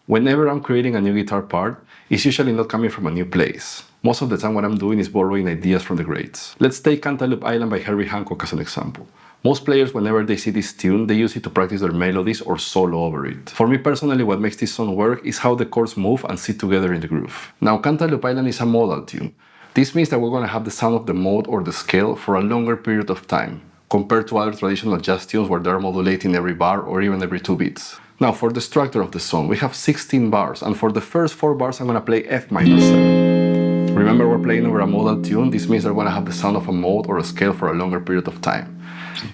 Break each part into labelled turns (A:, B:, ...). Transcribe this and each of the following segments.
A: Whenever I'm creating a new guitar part, it's usually not coming from a new place. Most of the time what I'm doing is borrowing ideas from the greats. Let's take Cantaloupe Island by Herbie Hancock as an example. Most players, whenever they see this tune, they use it to practice their melodies or solo over it. For me personally, what makes this song work is how the chords move and sit together in the groove. Now, Cantaloupe Island is a modal tune. This means that we're going to have the sound of the mode or the scale for a longer period of time, compared to other traditional jazz tunes where they're modulating every bar or even every 2 beats. Now, for the structure of the song, we have 16 bars, and for the first 4 bars, I'm going to play F minor 7. Remember, we're playing over a modal tune. This means we're going to have the sound of a mode or a scale for a longer period of time.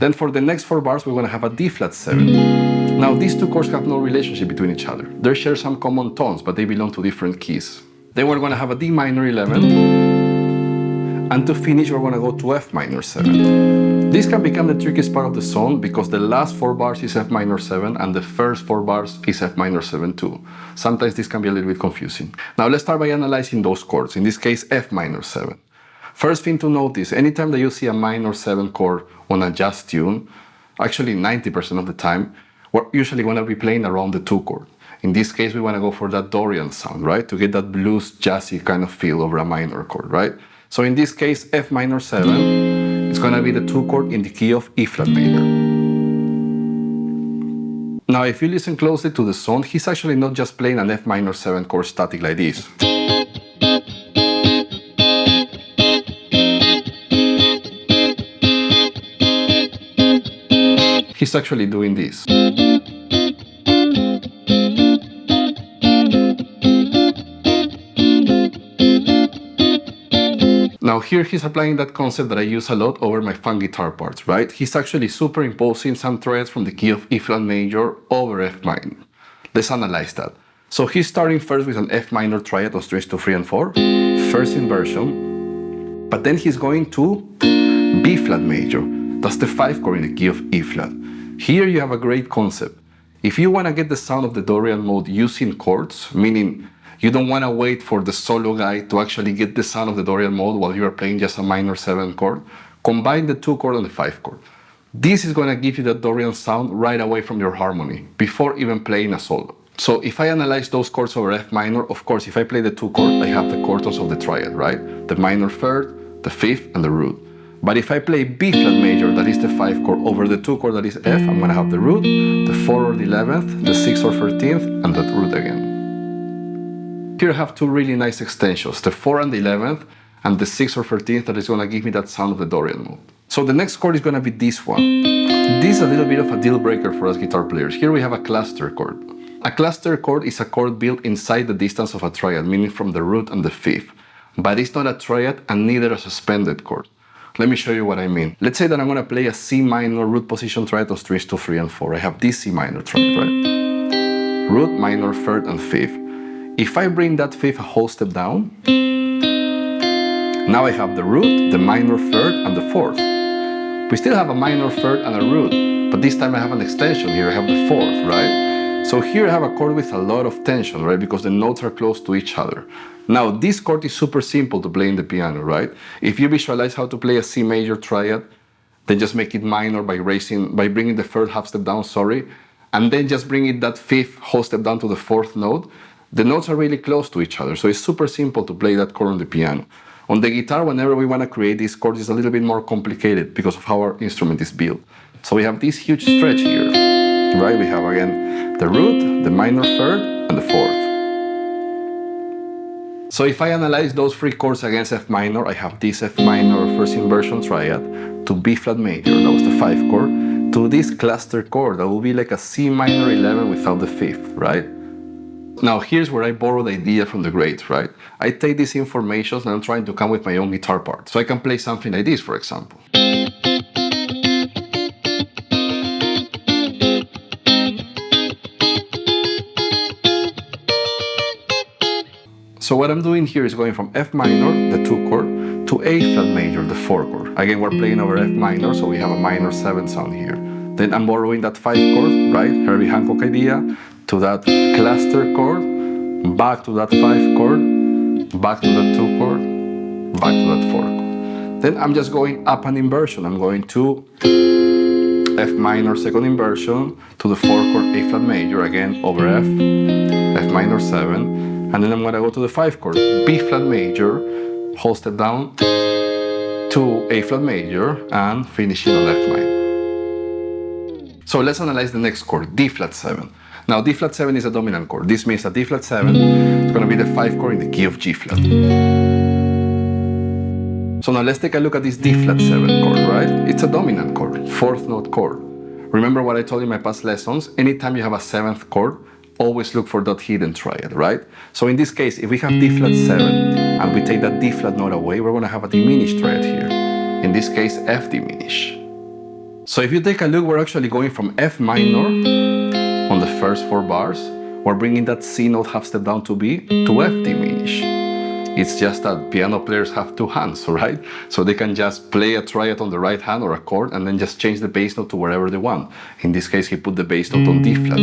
A: Then for the next 4 bars, we're going to have a D flat 7. Now, these two chords have no relationship between each other. They share some common tones, but they belong to different keys. Then we're going to have a D minor 11. And to finish, we're going to go to F minor 7. This can become the trickiest part of the song because the last 4 bars is F minor 7 and the first 4 bars is F minor 7 too. Sometimes this can be a little bit confusing. Now let's start by analyzing those chords, in this case F minor 7. First thing to notice, anytime that you see a minor 7 chord on a jazz tune, actually 90% of the time, we're usually going to be playing around the 2 chord. In this case, we want to go for that Dorian sound, right? To get that blues jazzy kind of feel over a minor chord, right? So in this case, F minor 7, it's going to be the 2 chord in the key of E flat major. Now, if you listen closely to the song, he's actually not just playing an F minor 7 chord static like this. He's actually doing this. Now here he's applying that concept that I use a lot over my funk guitar parts, right? He's actually superimposing some triads from the key of E flat major over F minor. Let's analyze that. So he's starting first with an F minor triad of strings 2, 3, and 4, first inversion, but then he's going to B flat major. That's the 5 chord in the key of E flat. Here you have a great concept. If you want to get the sound of the Dorian mode using chords, meaning you don't want to wait for the solo guy to actually get the sound of the Dorian mode while you are playing just a minor 7 chord, combine the 2 chord and the 5 chord. This is going to give you that Dorian sound right away from your harmony, before even playing a solo. So if I analyze those chords over F minor, of course, if I play the 2 chord, I have the chord tones of the triad, right? The minor 3rd, the 5th, and the root. But if I play B flat major, that is the 5 chord, over the 2 chord that is F, I'm going to have the root, the 4 or the 11th, the 6th or 13th, and that root again. Here I have 2 really nice extensions, the 4 and the 11th, and the 6th or 13th that is going to give me that sound of the Dorian mode. So the next chord is going to be this one. This is a little bit of a deal breaker for us guitar players. Here we have a cluster chord. A cluster chord is a chord built inside the distance of a triad, meaning from the root and the 5th. But it's not a triad and neither a suspended chord. Let me show you what I mean. Let's say that I'm going to play a C minor root position triad of strings 2, 3, and 4. I have this C minor triad, right? Root, minor, 3rd, and 5th. If I bring that 5th a whole step down, now I have the root, the minor 3rd, and the 4th. We still have a minor 3rd and a root, but this time I have an extension here, I have the 4th, right? So here I have a chord with a lot of tension, right? Because the notes are close to each other. Now this chord is super simple to play in the piano, right? If you visualize how to play a C major triad, then just make it minor by bringing the 3rd half step down, and then just bring it that 5th whole step down to the 4th note. The notes are really close to each other, so it's super simple to play that chord on the piano. On the guitar, whenever we want to create these chords, it's a little bit more complicated because of how our instrument is built. So we have this huge stretch here, right? We have again the root, the minor 3rd, and the 4th. So if I analyze those 3 chords against F minor, I have this F minor first inversion triad to B flat major, that was the 5 chord, to this cluster chord that will be like a C minor 11 without the 5th, right? Now here's where I borrow the idea from the greats, right? I take these informations and I'm trying to come with my own guitar part. So I can play something like this, for example. So what I'm doing here is going from F minor, the 2 chord, to A flat major, the 4 chord. Again, we're playing over F minor, so we have a minor 7 sound here. Then I'm borrowing that 5 chord, right? Herbie Hancock idea, to that cluster chord, back to that 5 chord, back to that 2 chord, back to that 4 chord. Then I'm just going up an inversion. I'm going to F minor second inversion to the 4 chord A flat major, again over F, F minor 7, and then I'm gonna go to the 5 chord B flat major, whole step down to A flat major, and finishing on F minor. So let's analyze the next chord, D flat 7. Now D flat 7 is a dominant chord. This means that D flat 7 is gonna be the 5 chord in the key of G flat. So now let's take a look at this D flat 7 chord, right? It's a dominant chord, 4th note chord. Remember what I told you in my past lessons? Anytime you have a 7th chord, always look for that hidden triad, right? So in this case, if we have D flat 7 and we take that D flat note away, we're gonna have a diminished triad here. In this case, F diminished. So if you take a look, we're actually going from F minor on the first 4 bars. We're bringing that C note half step down to B to F diminished. It's just that piano players have 2 hands, right? So they can just play a triad on the right hand or a chord and then just change the bass note to wherever they want. In this case, he put the bass note on D flat.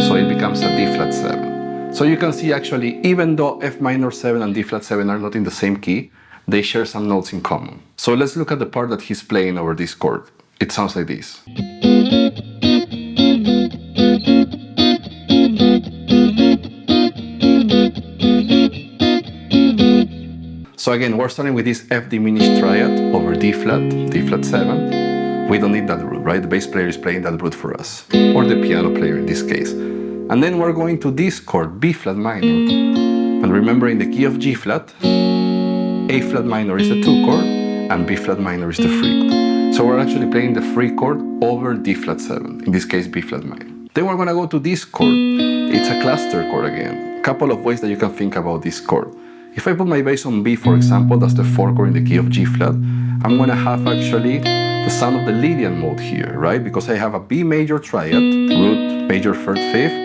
A: So it becomes a D flat 7. So you can see actually, even though F minor 7 and D flat 7 are not in the same key, they share some notes in common. So let's look at the part that he's playing over this chord. It sounds like this. So again, we're starting with this F diminished triad over D flat 7. We don't need that root, right? The bass player is playing that root for us, or the piano player in this case. And then we're going to this chord, B flat minor. And remember, in the key of G flat, A flat minor is the 2 chord, and B flat minor is the 3 chord. So we're actually playing the 3 chord over D flat 7, in this case B flat minor. Then we're gonna go to this chord. It's a cluster chord again. A couple of ways that you can think about this chord. If I put my bass on B, for example, that's the 4 chord in the key of G flat, I'm gonna have actually the sound of the Lydian mode here, right? Because I have a B major triad, root, major, 3rd, 5th,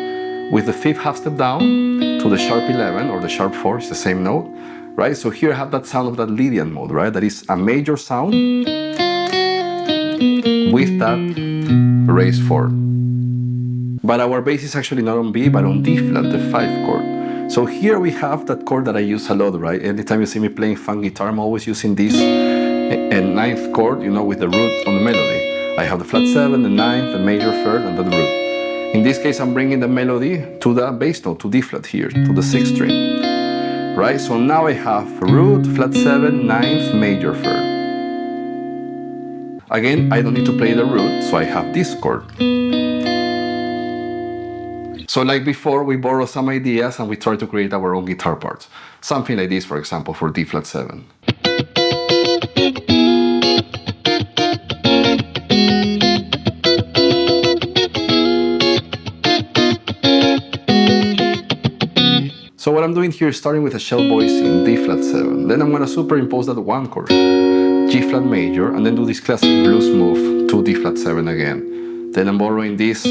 A: with the 5th half step down to the sharp 11 or the sharp 4, it's the same note, right? So here I have that sound of that Lydian mode, right? That is a major sound with that raised 4. But our bass is actually not on B, but on D flat, the 5 chord. So here we have that chord that I use a lot, right? Anytime you see me playing funk guitar, I'm always using this 9th chord, you know, with the root on the melody. I have the flat 7, the 9th, the major 3rd, and the root. In this case, I'm bringing the melody to the bass note, to D flat here, to the 6th string. Right? So now I have root, flat 7, 9th, major 3rd. Again, I don't need to play the root, so I have this chord. So like before, we borrow some ideas and we try to create our own guitar parts. Something like this, for example, for D flat 7. So what I'm doing here is starting with a shell voice in D flat 7. Then I'm going to superimpose that 1 chord, G flat major, and then do this classic blues move to D flat 7 again. Then I'm borrowing this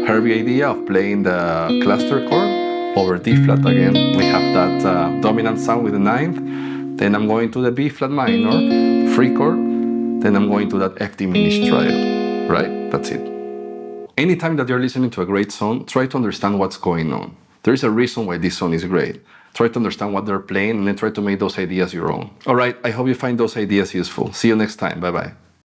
A: Herbie idea of playing the cluster chord over D flat again. We have that dominant sound with the 9th. Then I'm going to the B flat minor, 3 chord. Then I'm going to that F diminished triad. Right? That's it. Anytime that you're listening to a great song, try to understand what's going on. There is a reason why this song is great. Try to understand what they're playing and then try to make those ideas your own. Alright, I hope you find those ideas useful. See you next time. Bye bye.